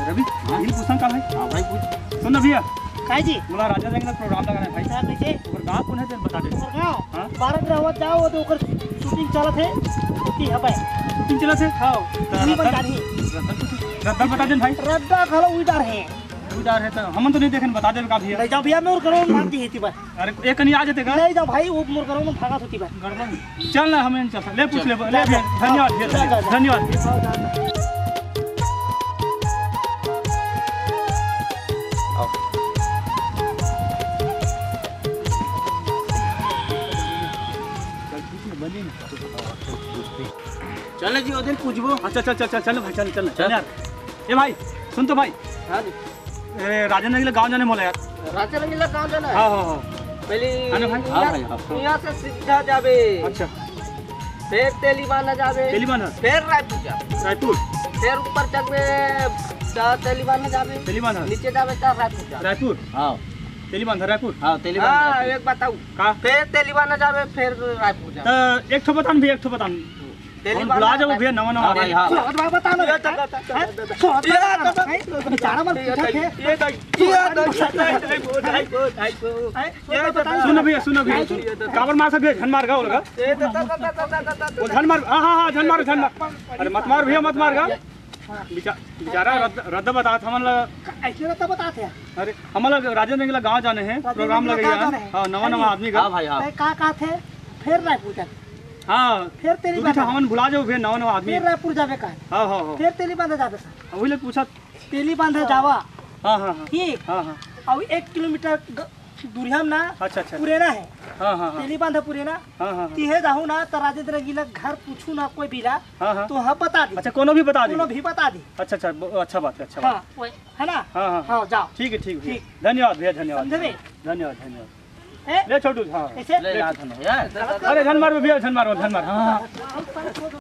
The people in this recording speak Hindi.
रवि इन पूछन का भाई। हां भाई पूछ। सुन भैया काय जी बोला राजा रंग प्रोग्राम लगाना है भाई साहब कैसे और गांव कौन है ते बता दे। और गांव हां 12 ग्राहक जाओ तो ओकर शूटिंग चलत है की हबे शूटिंग चला से हां नहीं बता दी रद्दा बता दे भाई। रद्दा खलो उड़ार है उदार है तो हम तो नहीं देखे बता दे का भैया। ले जाओ भैया मोर करो मानती है बा अरे एक कनी आ जाते का ले जाओ भाई वो मोर करो में भागा होती बा गड़बड़ चल ना हमें चल ले पूछ ले भैया धन्यवाद भैया धन्यवाद। चल जी उधर पूछबो। अच्छा चल चल चल चल भाई चल चल चल यार। ए भाई सुन तो भाई हां राजन के गांव जाने मोला यार। राजा रंगीला कहां जाना है? हां हां हां पहले आने भाई। हां भाई यहां से सीधा जाबे। अच्छा फिर तेलीबाना जाबे। तेलीबाना फिर रायपुर जाबे। रायपुर फिर ऊपर जाबे तेलीबाना जाबे। तेलीबाना नीचे जाबे तो रायपुर जाबे। रायपुर हां तेलीबाना रायपुर। हां तेलीबाना। हां एक बताऊ का फिर तेलीबाना जाबे फिर रायपुर जाबे। तो एक ठो बतान भी एक ठो बतान बुला जाओ भैया नवा नवा भाई हां बात बता ना बेचारा मत सुनो भैया काबर मार भैया झन मार गा बोल झन मार। हां हां झन मार अरे मत मार भैया मत मार गा बेचारा रद्द बता था हमन ऐसे रद्द बताते हैं। अरे हमन राजन रंगीला गांव जाने हैं प्रोग्राम लगे हां नवा नवा आदमी का। हां भाई हां का थे फिर रायपुर जाके हां फिर तेलीबाना हमन भुला जाओ भैया नवा नवा आदमी। फिर रायपुर जावे का हां हां हां फिर तेलीबाना जावे सर वही लोग पूछा तेलीबाना जावा हां हां हां ठीक हां हां और 1 किलोमीटर दूरिया में ना अच्छा अच्छा पुरेना है हां हां हां तेलीबाना पुरेना हां हां तिहे जाहू ना तो राजेंद्र गिला घर पूछू ना कोई बिला हां हां तो हाँ बता दी। अच्छा कोनो भी बता दे कोनो भी बता दी। अच्छा अच्छा अच्छा बात है अच्छा बात हाँ वही है ना। हाँ हाँ हाँ जाओ ठीक है ठीक है ठीक। धन्यवाद भैया धन्यवाद समझे धन्यवाद धन्यवाद ए ले छोटू हाँ ऐसे ले जा धन यार। अरे धन मारो भैया धन मारो हाँ